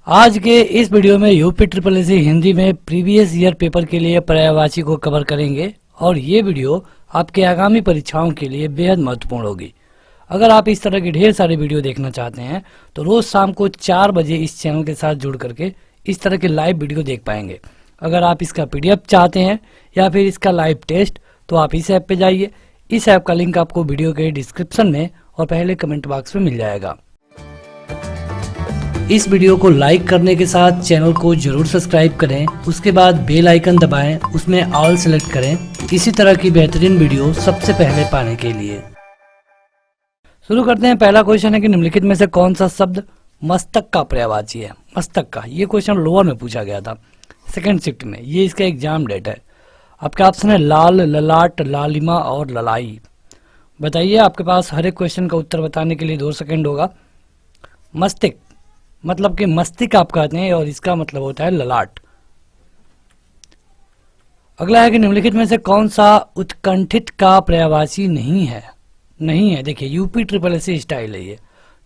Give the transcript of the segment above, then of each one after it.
आज के इस वीडियो में यूपी ट्रिपल एससी हिंदी में प्रीवियस ईयर पेपर के लिए पर्यायवाची को कवर करेंगे और ये वीडियो आपके आगामी परीक्षाओं के लिए बेहद महत्वपूर्ण होगी। अगर आप इस तरह की ढेर सारी वीडियो देखना चाहते हैं तो रोज शाम को 4 बजे इस चैनल के साथ जुड़ करके इस तरह के लाइव वीडियो देख पाएंगे। अगर आप इसका PDF चाहते हैं या फिर इसका लाइव टेस्ट तो आप इस ऐप पे जाइए। इस ऐप का लिंक आपको वीडियो के डिस्क्रिप्शन में और पहले कमेंट बॉक्स में मिल जाएगा। इस वीडियो को लाइक करने के साथ चैनल को जरूर सब्सक्राइब करें, उसके बाद बेल आइकन दबाएं, उसमें ऑल सेलेक्ट करें इसी तरह की बेहतरीन वीडियो सबसे पहले पाने के लिए। शुरू करते हैं। पहला क्वेश्चन है कि निम्नलिखित में से कौन सा शब्द मस्तक का पर्यायवाची है। मस्तक का ये क्वेश्चन लोअर में पूछा गया था सेकंड शिफ्ट में। ये इसका एग्जाम डेट है। आपका ऑप्शन है लाल, ललाट, लालिमा और ललाई। बताइए, आपके पास हर एक क्वेश्चन का उत्तर बताने के लिए 2 सेकंड होगा। मस्तिष्क मतलब कि मस्तिष्क आप कहते हैं और इसका मतलब होता है ललाट। अगला है कि निम्नलिखित में से कौन सा उत्कंठित का पर्यायवाची नहीं है। नहीं है, देखिए यूपी ट्रिपल एससी स्टाइल है ये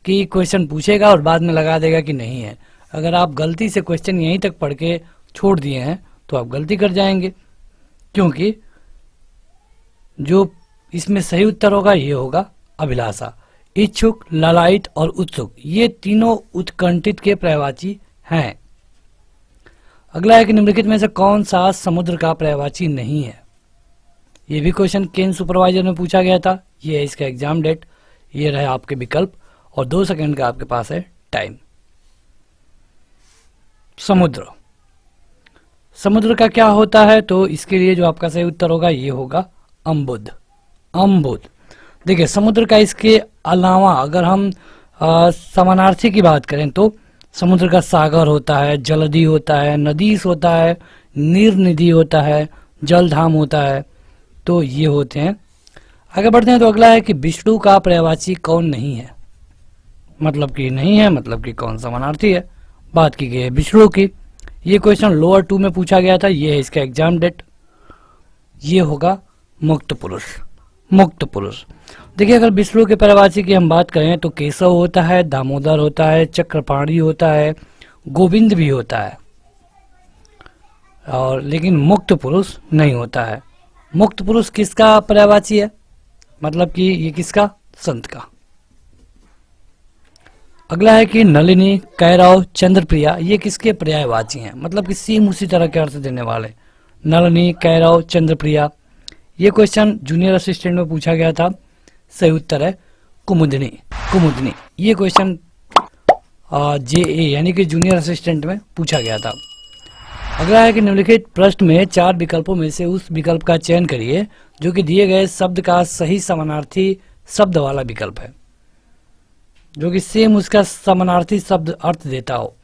कि क्वेश्चन पूछेगा और बाद में लगा देगा कि नहीं है। अगर आप गलती से क्वेश्चन यहीं तक पढ़ के छोड़ दिए हैं तो आप गलती कर जाएंगे, क्योंकि जो इसमें सही उत्तर होगा ये होगा अभिलाषा। इच्छुक, लालायित और उत्सुक ये तीनों उत्कंठित के पर्यायवाची हैं। अगला है कि निम्नलिखित में से कौन सा समुद्र का पर्यायवाची नहीं है। ये भी क्वेश्चन केंद्र सुपरवाइजर में पूछा गया था। ये है इसका एग्जाम डेट। ये रहे आपके विकल्प और 2 सेकंड का आपके पास है टाइम। समुद्र, समुद्र का क्या होता है तो इसके लिए जो आपका सही उत्तर होगा ये होगा अम्बुद। अम्बुद, देखिए समुद्र का इसके अलावा अगर हम समानार्थी की बात करें तो समुद्र का सागर होता है, जलधि होता है, नदीस होता है, नीरनिधि होता है, जलधाम होता है, तो ये होते हैं। आगे बढ़ते हैं तो अगला है कि विष्णु का पर्यायवाची कौन नहीं है। मतलब कि नहीं है मतलब कि कौन समानार्थी है। बात की गई है विष्णु की। ये क्वेश्चन लोअर 2 में पूछा गया था। ये है इसका एग्जाम डेट। ये होगा मुक्त पुरुष। मुक्त पुरुष, देखिए अगर विष्णु के पर्यायवाची की हम बात करें तो केशव होता है, दामोदर होता है, चक्रपाणी होता है, गोविंद भी होता है, और लेकिन मुक्त पुरुष नहीं होता है। मुक्त पुरुष किसका पर्यायवाची है, मतलब कि ये किसका, संत का। अगला है कि नलिनी, कैरव, चंद्रप्रिया ये किसके पर्यायवाची हैं, मतलब कि सेम उसी तरह के अर्थ देने वाले। नलिनी, कैरव, चंद्रप्रिया। ये क्वेश्चन जूनियर असिस्टेंट में पूछा गया था। सही उत्तर है कुमुदनी। कुमुदनी ये क्वेश्चन JA यानी कि जूनियर असिस्टेंट में पूछा गया था। अगला है कि निम्नलिखित प्रश्न में 4 विकल्पों में से उस विकल्प का चयन करिए जो कि दिए गए शब्द का सही समानार्थी शब्द वाला विकल्प है, जो कि सेम उसका समानार्थी शब्द अर्थ देता हो।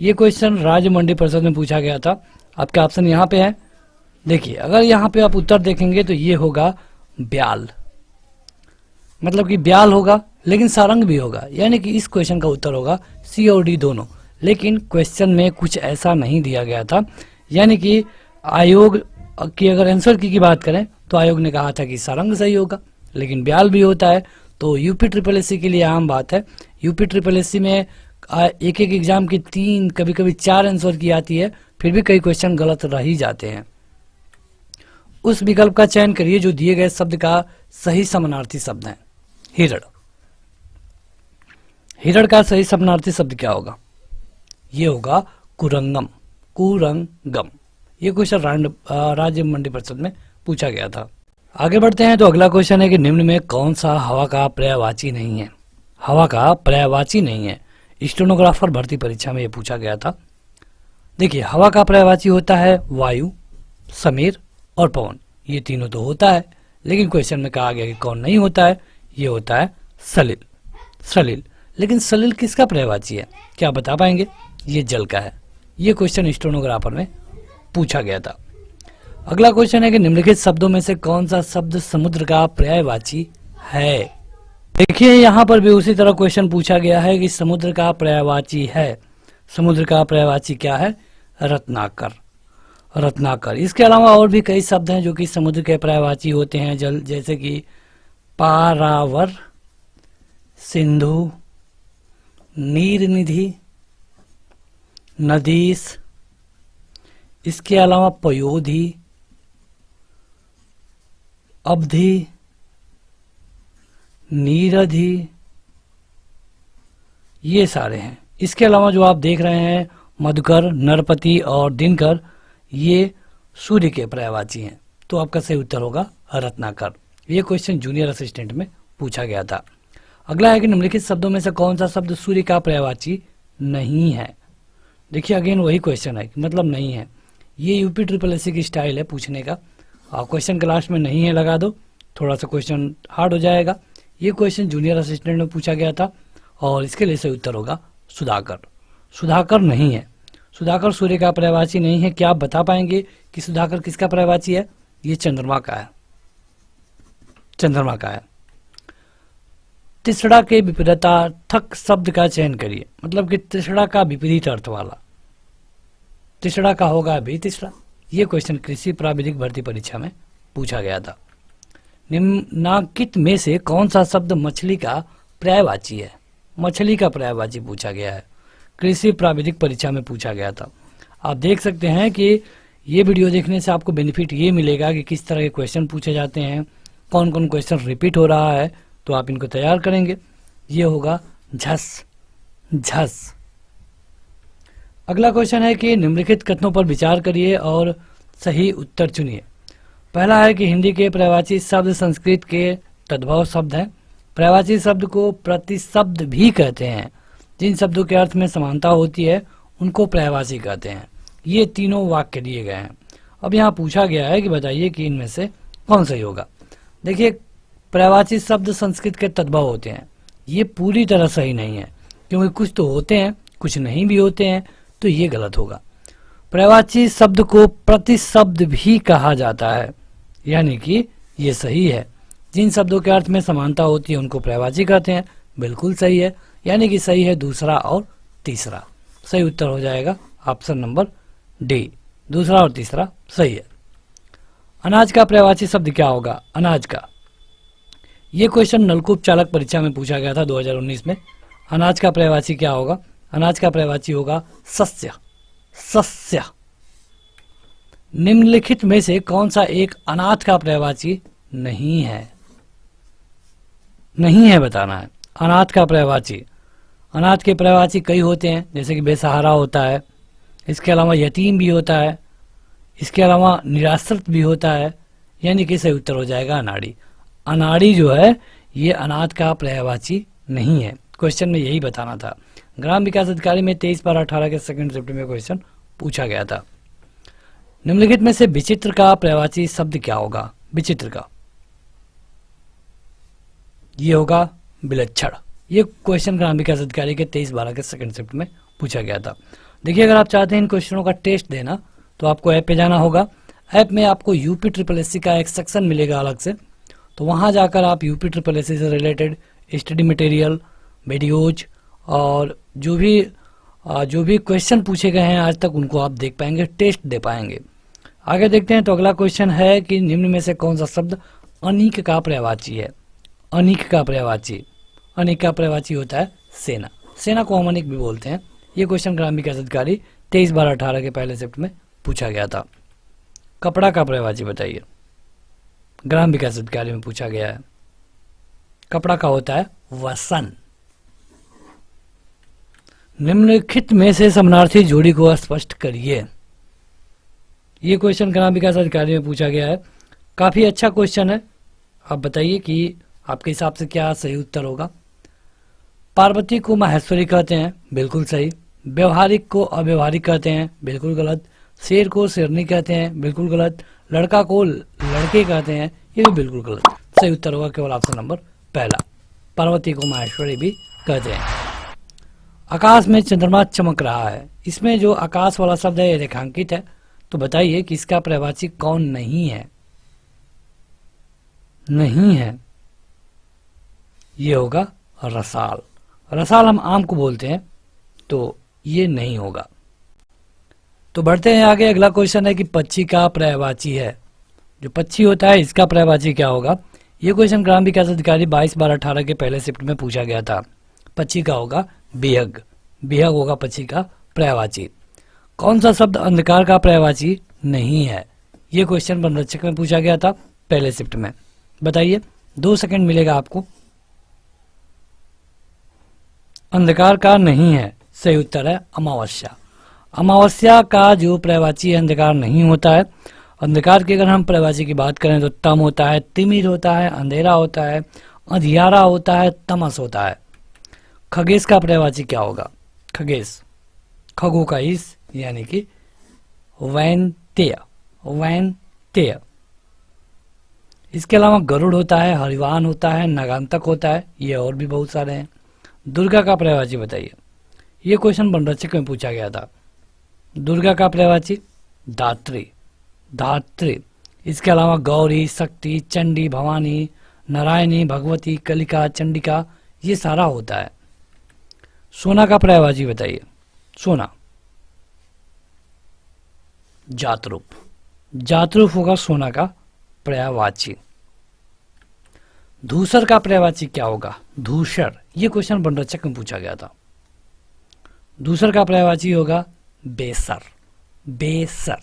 ये क्वेश्चन राज्य मंडी परिषद में पूछा गया था। आपके ऑप्शन यहाँ पे है। देखिए अगर यहाँ पे आप उत्तर देखेंगे तो ये होगा ब्याल, मतलब कि ब्याल होगा लेकिन सारंग भी होगा, यानी कि इस क्वेश्चन का उत्तर होगा C और D दोनों। लेकिन क्वेश्चन में कुछ ऐसा नहीं दिया गया था, यानी कि आयोग की अगर आंसर की बात करें तो आयोग ने कहा था कि सारंग सही होगा, लेकिन ब्याल भी होता है। तो यूपी ट्रिपल एससी के लिए आम बात है। यूपी ट्रिपल एससी में एक एग्जाम की 3 कभी कभी 4 आंसर की आती है, फिर भी कई क्वेश्चन गलत रह ही जाते हैं। उस विकल्प का चयन करिए जो दिए गए शब्द का सही समानार्थी शब्द है। हिरण, हिरण का सही समानार्थी शब्द क्या होगा, ये होगा कुरंगम। कुरंगम ये क्वेश्चन राज्य मंडी परिषद में पूछा गया था। आगे बढ़ते हैं तो अगला क्वेश्चन है कि निम्न में कौन सा हवा का पर्यायवाची नहीं है। हवा का पर्यायवाची नहीं है। स्टेनोग्राफर भर्ती परीक्षा में ये पूछा गया था। देखिए हवा का पर्यायवाची होता है वायु, समीर और पवन। ये तीनों तो होता है, लेकिन क्वेश्चन में कहा गया कि कौन नहीं होता है। ये होता है सलिल। सलिल, लेकिन सलिल किसका पर्यायवाची है, क्या बता पाएंगे। ये जल का है। ये क्वेश्चन स्टेनोग्राफर में पूछा गया था। अगला क्वेश्चन है कि निम्नलिखित शब्दों में से कौन सा शब्द समुद्र का पर्यायवाची है। देखिए यहाँ पर भी उसी तरह क्वेश्चन पूछा गया है कि समुद्र का पर्यायवाची है। समुद्र का पर्यायवाची क्या है, रत्नाकर। रत्नाकर। इसके अलावा और भी कई शब्द हैं जो कि समुद्र के पर्यायवाची होते हैं जल, जैसे कि पारावर, सिंधु, नीरनिधि, नदीस, इसके अलावा पयोधी, अवधि, नीरधि, ये सारे हैं। इसके अलावा जो आप देख रहे हैं मधुकर, नरपति और दिनकर, ये सूर्य के पर्यायवाची हैं। तो आपका सही उत्तर होगा रत्नाकर। ये क्वेश्चन जूनियर असिस्टेंट में पूछा गया था। अगला है कि निम्नलिखित शब्दों में से कौन सा शब्द सूर्य का पर्यायवाची नहीं है। देखिए अगेन वही क्वेश्चन है, मतलब नहीं है। ये यूपी ट्रिपल एससी की स्टाइल है पूछने का। क्वेश्चन के लास्ट में नहीं है लगा दो, थोड़ा सा क्वेश्चन हार्ड हो जाएगा। ये क्वेश्चन जूनियर असिस्टेंट में पूछा गया था और इसके लिए सही उत्तर होगा सुधाकर। सुधाकर नहीं है, सुधाकर सूर्य का पर्यायवाची नहीं है। क्या आप बता पाएंगे कि सुधाकर किसका पर्यायवाची है? ये चंद्रमा का है, चंद्रमा का है। तिसड़ा के विपरीतार्थक शब्द का चयन करिए, मतलब कि तिसड़ा का विपरीत अर्थ वाला। तिसड़ा का होगा भी तिसड़ा। ये क्वेश्चन कृषि प्राविधिक भर्ती परीक्षा में पूछा गया था। निम्नांकित में से कौन सा शब्द मछली का पर्यायवाची है? मछली का पर्यायवाची पूछा गया है, कृषि प्राविधिक परीक्षा में पूछा गया था। आप देख सकते हैं कि ये वीडियो देखने से आपको बेनिफिट ये मिलेगा कि किस तरह के क्वेश्चन पूछे जाते हैं, कौन कौन क्वेश्चन रिपीट हो रहा है, तो आप इनको तैयार करेंगे। ये होगा झस, झस। अगला क्वेश्चन है कि निम्नलिखित कथनों पर विचार करिए और सही उत्तर चुनिए। पहला है कि हिंदी के पर्यायवाची शब्द संस्कृत के तद्भव शब्द हैं। पर्यायवाची शब्द को प्रतिशब्द भी कहते हैं। जिन शब्दों के अर्थ में समानता होती है उनको पर्यायवाची कहते हैं। ये तीनों वाक्य दिए गए हैं। अब यहाँ पूछा गया है कि बताइए कि इनमें से कौन सही होगा। देखिए पर्यायवाची शब्द संस्कृत के तद्भव होते हैं, ये पूरी तरह सही नहीं है, क्योंकि कुछ तो होते हैं कुछ नहीं भी होते हैं, तो ये गलत होगा। पर्यायवाची शब्द को प्रतिशब्द भी कहा जाता है, यानी कि ये सही है। जिन शब्दों के अर्थ में समानता होती है उनको पर्यायवाची कहते हैं, बिल्कुल सही है, यानी कि सही है दूसरा और तीसरा। सही उत्तर हो जाएगा ऑप्शन नंबर डी, दूसरा और तीसरा सही है। अनाज का पर्यायवाची शब्द क्या होगा? अनाज का, ये क्वेश्चन नलकूप चालक परीक्षा में पूछा गया था 2019 में। अनाज का पर्यायवाची क्या होगा? अनाज का पर्यायवाची होगा शस्य, शस्य। निम्नलिखित में से कौन सा एक अनाथ का पर्यायवाची नहीं है? नहीं है बताना है। अनाथ का पर्यायवाची, अनाथ के पर्यायवाची कई होते हैं, जैसे कि बेसहारा होता है, इसके अलावा यतीम भी होता है, इसके अलावा निराश्रित भी होता है, यानी कि सही उत्तर हो जाएगा अनाड़ी। अनाड़ी जो है ये अनाथ का पर्यायवाची नहीं है। क्वेश्चन में यही बताना था। ग्राम विकास अधिकारी में 23/18 के सेकंड शिफ्ट में क्वेश्चन पूछा गया था। निम्नलिखित में से विचित्र का पर्यायवाची शब्द क्या होगा? विचित्र का, ये होगा विलक्षण। ये क्वेश्चन ग्राम विकास अधिकारी के 23/12 के सेकंड शिफ्ट में पूछा गया था। देखिए अगर आप चाहते हैं इन क्वेश्चनों का टेस्ट देना तो आपको ऐप पे जाना होगा। ऐप में आपको यूपी ट्रिपल एससी का एक सेक्शन मिलेगा अलग से, तो वहाँ जाकर आप यूपी ट्रिपल एससी से रिलेटेड स्टडी मटेरियल, वीडियोज और जो भी क्वेश्चन पूछे गए हैं आज तक उनको आप देख पाएंगे, टेस्ट दे पाएंगे। आगे देखते हैं। तो अगला क्वेश्चन है कि निम्न में से कौन सा शब्द अनीक का पर्यायवाची है? अनीक का पर्यायवाची, अनीक का पर्यायवाची होता है सेना। सेना को हम अनीक भी बोलते हैं। ये क्वेश्चन ग्राम विकास अधिकारी 23/12/18 के पहले शिफ्ट में पूछा गया था। कपड़ा का पर्यायवाची बताइए, ग्राम विकास अधिकारी में पूछा गया है। कपड़ा का होता है वसन। निम्नलिखित में से समानार्थी जोड़ी को स्पष्ट करिए। ये क्वेश्चन ग्राम विकास अधिकारी में पूछा गया है। काफी अच्छा क्वेश्चन है। आप बताइए कि आपके हिसाब से क्या सही उत्तर होगा। पार्वती को माहेश्वरी कहते हैं, बिल्कुल सही। व्यवहारिक को अव्यवहारिक कहते हैं, बिल्कुल गलत। शेर को शेरनी कहते हैं, बिल्कुल गलत। लड़का को लड़के कहते हैं, ये भी बिल्कुल गलत। सही उत्तर होगा केवल ऑप्शन नंबर पहला, पार्वती को माहेश्वरी भी कहते हैं। आकाश में चंद्रमा चमक रहा है, इसमें जो आकाश वाला शब्द है ये रेखांकित है, तो बताइए कि इसका पर्यायवाची कौन नहीं है? नहीं है, ये होगा रसाल। रसाल हम आम को बोलते हैं, तो ये नहीं होगा। तो बढ़ते हैं आगे। अगला क्वेश्चन है कि पक्षी का पर्यायवाची है। जो पक्षी होता है इसका पर्यायवाची क्या होगा? ये क्वेश्चन ग्राम विकास अधिकारी 22/12/18 के पहले शिफ्ट में पूछा गया था। पक्षी का होगा बेहग, बेहग होगा पक्षी का पर्यायवाची। कौन सा शब्द अंधकार का पर्यायवाची नहीं है? ये क्वेश्चन वनरक्षक में पूछा गया था पहले शिफ्ट में। बताइए, 2 सेकंड मिलेगा आपको। अंधकार का नहीं है, सही उत्तर है अमावस्या। अमावस्या का जो पर्यायवाची है अंधकार नहीं होता है। अंधकार की अगर हम पर्यायवाची की बात करें तो तम होता है, तिमिर होता है, अंधेरा होता है, अंधियारा होता है, तमस होता है। खगेश का पर्यायवाची क्या होगा? खगेश, खगों का इस, यानी कि वैनतेय, वैनतेय। इसके अलावा गरुड़ होता है, हरिवान होता है, नगांतक होता है, ये और भी बहुत सारे हैं। दुर्गा का पर्यायवाची बताइए। ये क्वेश्चन वनरक्षक में पूछा गया था। दुर्गा का पर्यायवाची धात्री, धात्री। इसके अलावा गौरी, शक्ति, चंडी, भवानी, नारायणी, भगवती, कलिका, चंडिका, ये सारा होता है। सोना का पर्यायवाची बताइए। सोना, जातरूप, जातरूप होगा सोना का पर्यायवाची। धूसर का पर्यायवाची क्या होगा? धूसर। ये क्वेश्चन वनरक्षक में पूछा गया था। धूसर का पर्यायवाची होगा बेसर, बेसर।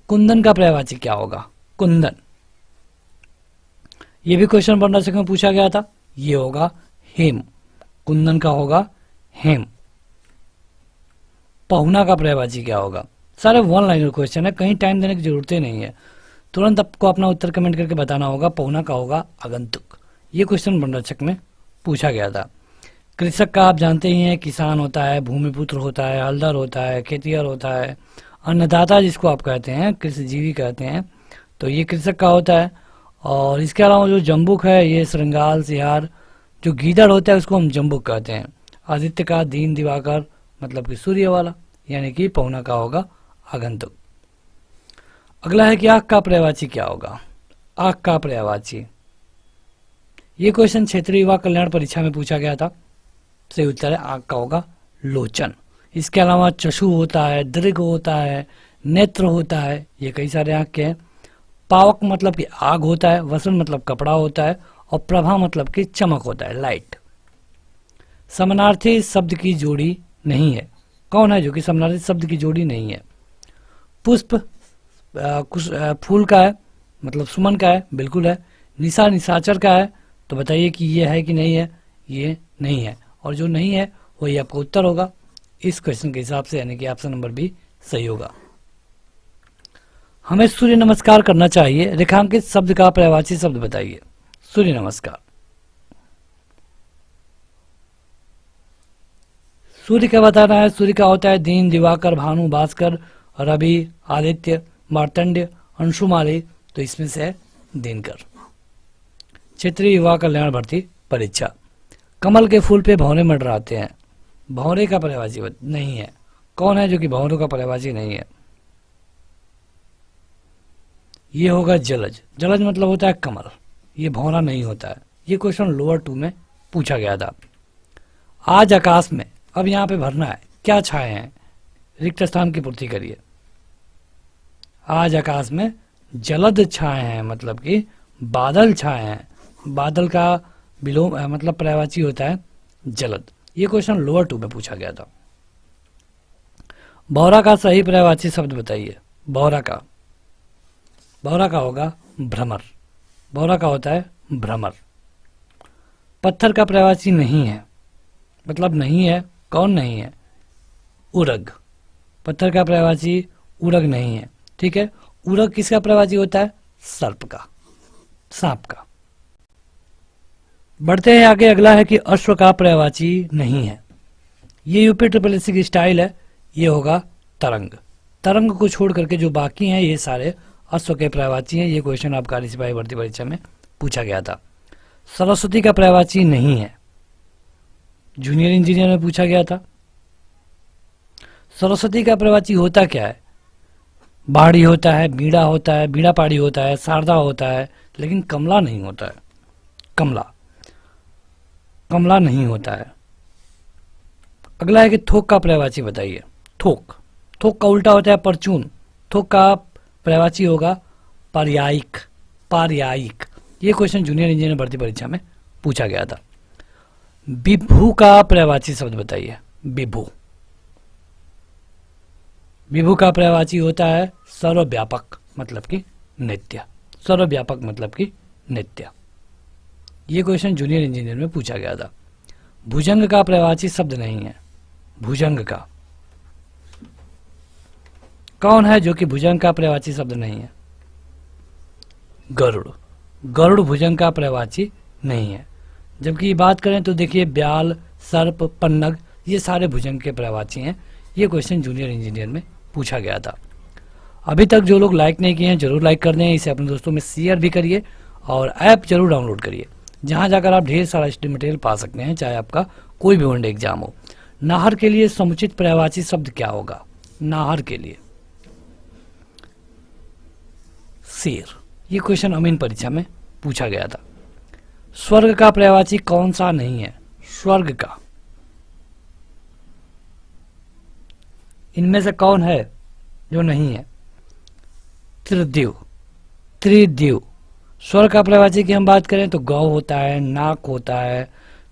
कुंदन का पर्यायवाची क्या होगा? कुंदन। ये भी क्वेश्चन वनरक्षक में पूछा गया था। ये होगा हेम, कुंदन का होगा हेम। पहुना का पर्यायवाची क्या होगा? सारे वन लाइनर क्वेश्चन है, कहीं टाइम देने की जरूरत ही नहीं है, तुरंत आपको अपना उत्तर कमेंट करके बताना होगा। पहुना का होगा आगंतुक। ये क्वेश्चन वनरक्षक में पूछा गया था। कृषक का आप जानते ही हैं, किसान होता है, भूमिपुत्र होता है, हलदर होता है, खेतिहर होता है, अन्नदाता जिसको आप कहते हैं, कृषिजीवी कहते हैं, तो ये कृषक का होता है। और इसके अलावा जो जम्बुक है, ये श्रृंगाल, सिहार, जो गीदड़ होता है उसको हम जम्बुक कहते हैं। आदित्य का दीन, दिवाकर मतलब कि सूर्य वाला, यानी कि पहुना का होगा आगंतुक। अगला है कि आंख का पर्यायवाची क्या होगा? आंख का पर्यायवाची, ये क्वेश्चन क्षेत्रीय युवा कल्याण परीक्षा में पूछा गया था। सही उत्तर है आंख का होगा लोचन। इसके अलावा चक्षु होता है, दृग होता है, नेत्र होता है, ये कई सारे आंख के हैं। पावक मतलब कि आग होता है, वसन मतलब कपड़ा होता है, और प्रभा मतलब कि चमक होता है, लाइट। समानार्थी शब्द की जोड़ी नहीं है। कौन है जो कि समानार्थी शब्द की जोड़ी नहीं है? पुष्प फूल का है, मतलब सुमन का है, बिल्कुल है। निशा निशाचर का है, तो बताइए कि ये है कि नहीं है? ये नहीं है, और जो नहीं है वही आपका उत्तर होगा इस क्वेश्चन के हिसाब से, यानी कि ऑप्शन नंबर बी सही होगा। हमें सूर्य नमस्कार करना चाहिए, रेखांकित शब्द का पर्यायवाची शब्द बताइए। सूर्य नमस्कार, सूर्य क्या बताना है? सूर्य का होता है दीन, दिवाकर, भानु, भास्कर, रवि, आदित्य, मार्तंड्य, अंशुमाली, तो इसमें से है दिनकर। क्षेत्रीय युवा कल्याण भर्ती परीक्षा। कमल के फूल पे भौरे मंडराते हैं, भौरे का पर्यायवाची नहीं है। कौन है जो कि भौरों का पर्यायवाची नहीं है? ये होगा जलज। जलज मतलब होता है कमल, ये भौरा नहीं होता है। ये क्वेश्चन लोअर 2 में पूछा गया था। आज आकाश में, अब यहाँ पे भरना है, क्या छाए हैं? रिक्त स्थान की पूर्ति करिए। आज आकाश में जलद छाए हैं, मतलब कि बादल छाए हैं। बादल का विलोम मतलब पर्यायवाची होता है जलद। ये क्वेश्चन लोअर 2 में पूछा गया था। भौरा का सही पर्यायवाची शब्द बताइए। भौरा का, भौरा का होगा भ्रमर। भौरा का होता है भ्रमर। पत्थर का पर्यायवाची नहीं है, मतलब नहीं है। कौन नहीं है? उरग। पत्थर का पर्यायवाची उरग नहीं है, ठीक है। उरग किसका पर्यायवाची होता है? सर्प का, सांप का। बढ़ते हैं आगे। अगला है कि अश्व का पर्यायवाची नहीं है। ये यूपी ट्रिपल की स्टाइल है, ये होगा तरंग। तरंग को छोड़ करके जो बाकी हैं ये सारे अश्व के पर्यायवाची हैं। ये क्वेश्चन आबकारी सिपाही भर्ती परीक्षा में पूछा गया था। सरस्वती का पर्यायवाची नहीं है, जूनियर इंजीनियर में पूछा गया था। सरस्वती का पर्यायवाची होता क्या है? बाड़ी होता है, बीड़ा होता है, बीड़ा पाड़ी होता है, शारदा होता है, लेकिन कमला नहीं होता है। कमला, कमला नहीं होता है। अगला है कि थोक का पर्यायवाची बताइए। थोक, थोक का उल्टा होता है परचून। थोक का पर्यायवाची होगा पर्यायिक, पार्यायिक। ये क्वेश्चन जूनियर इंजीनियर भर्ती परीक्षा में पूछा गया था। विभू का पर्यायवाची शब्द बताइए। विभू, विभु का पर्यायवाची होता है सर्वव्यापक मतलब कि नित्य। सर्वव्यापक मतलब कि नित्य। ये क्वेश्चन जूनियर इंजीनियर में पूछा गया था। भुजंग का पर्यायवाची शब्द नहीं है। भुजंग का कौन है जो कि भुजंग का पर्यायवाची शब्द नहीं है? गरुड़। गरुड़ भुजंग का पर्यायवाची नहीं है। जबकि बात करें तो देखिए ब्याल, सर्प, पन्नग ये सारे भुजंग के पर्यायवाची हैं। ये क्वेश्चन जूनियर इंजीनियर में पूछा गया था। अभी तक जो लोग लाइक नहीं किए हैं जरूर लाइक कर दें, इसे अपने दोस्तों में शेयर भी करिए और ऐप जरूर डाउनलोड करिए, जहां जाकर आप ढेर सारा स्टडी मटेरियल पा सकते हैं, चाहे आपका कोई भी वनडे एग्जाम हो। नाहर के लिए समुचित पर्यायवाची शब्द क्या होगा? नाहर के लिए शेर। ये क्वेश्चन अमीन परीक्षा में पूछा गया था। स्वर्ग का पर्यायवाची कौन सा नहीं है? स्वर्ग का इनमें से कौन है जो नहीं है? त्रिदिव। त्रिदिव। स्वर्ग का पर्यायवाची की हम बात करें तो गौ होता है, नाक होता है,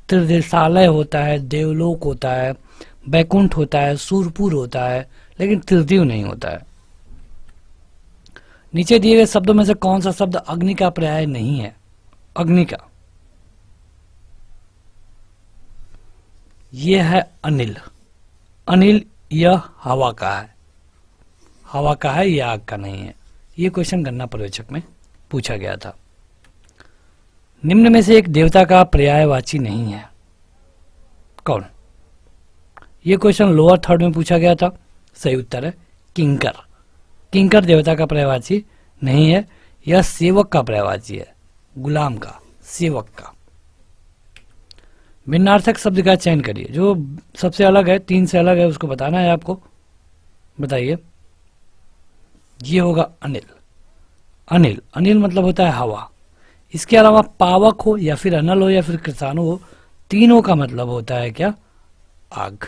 त्रिदिशालय होता है, देवलोक होता है, बैकुंठ होता है, सूरपुर होता है, लेकिन त्रिदिव नहीं होता है। नीचे दिए गए शब्दों में से कौन सा शब्द अग्नि का पर्याय नहीं है? अग्नि का यह है अनिल। अनिल यह हवा का है। हवा का है, यह आग का नहीं है। यह क्वेश्चन गणना पर्यवेक्षक में पूछा गया था। निम्न में से एक देवता का पर्यायवाची नहीं है, कौन? यह क्वेश्चन लोअर थर्ड में पूछा गया था। सही उत्तर है किंकर। किंकर देवता का पर्यायवाची नहीं है, यह सेवक का पर्यायवाची है, गुलाम का, सेवक का। भिन्नार्थक शब्द का चयन करिए, जो सबसे अलग है, तीन से अलग है, उसको बताना है आपको। बताइए। ये होगा अनिल। अनिल, अनिल मतलब होता है हवा। इसके अलावा पावक हो या फिर अनल हो या फिर कृषाणु हो, तीनों का मतलब होता है क्या? आग।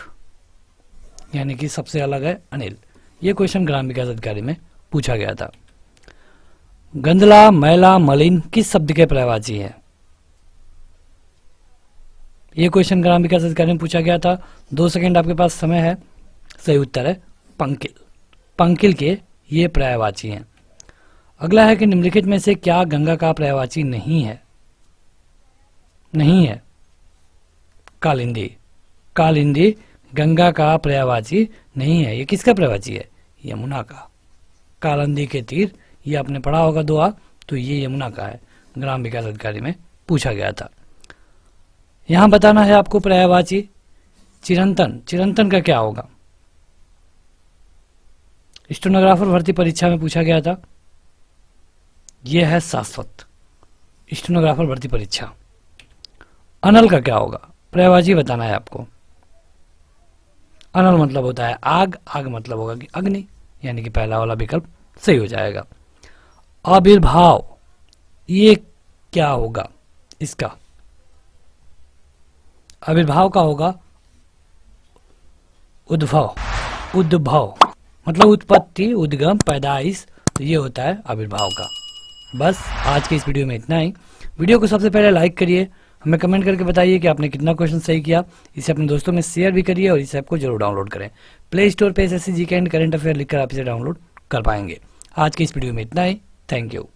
यानी कि सबसे अलग है अनिल। ये क्वेश्चन ग्राम विकास अधिकारी में पूछा गया था। गंदला, मैला, मलिन किस शब्द के पर्यायवाची है? ये क्वेश्चन ग्राम विकास अधिकारी में पूछा गया था। 2 सेकंड आपके पास समय है। सही उत्तर है पंकिल। पंकिल के ये पर्यायवाची हैं। अगला है कि निम्नलिखित में से क्या गंगा का पर्यायवाची नहीं है? नहीं है कालिंदी। कालिंदी गंगा का पर्यायवाची नहीं है। ये किसका पर्यायवाची है? यमुना का। कालिंदी के तीर, ये आपने पढ़ा होगा दोहा, तो ये यमुना का है। ग्राम विकास अधिकारी में पूछा गया था। यहां बताना है आपको पर्यायवाची। चिरंतन, चिरंतन का क्या होगा? स्टेनोग्राफर भर्ती परीक्षा में पूछा गया था। यह है शाश्वत। स्टेनोग्राफर भर्ती परीक्षा। अनल का क्या होगा? पर्यायवाची बताना है आपको। अनल मतलब होता है आग, आग मतलब होगा कि अग्नि, यानी कि पहला वाला विकल्प सही हो जाएगा। आविर्भाव, ये क्या होगा इसका? आविर्भाव का होगा उद्भव। उद्भव मतलब उत्पत्ति, उद्गम, पैदाइश, तो ये होता है आविर्भाव का। बस आज के इस वीडियो में इतना ही। वीडियो को सबसे पहले लाइक करिए, हमें कमेंट करके बताइए कि आपने कितना क्वेश्चन सही किया। इसे अपने दोस्तों में शेयर भी करिए और इस ऐप को जरूर डाउनलोड करें। प्ले स्टोर पे SSC GK and current affair लिखकर आप इसे डाउनलोड कर पाएंगे। आज के इस वीडियो में इतना ही। Thank you.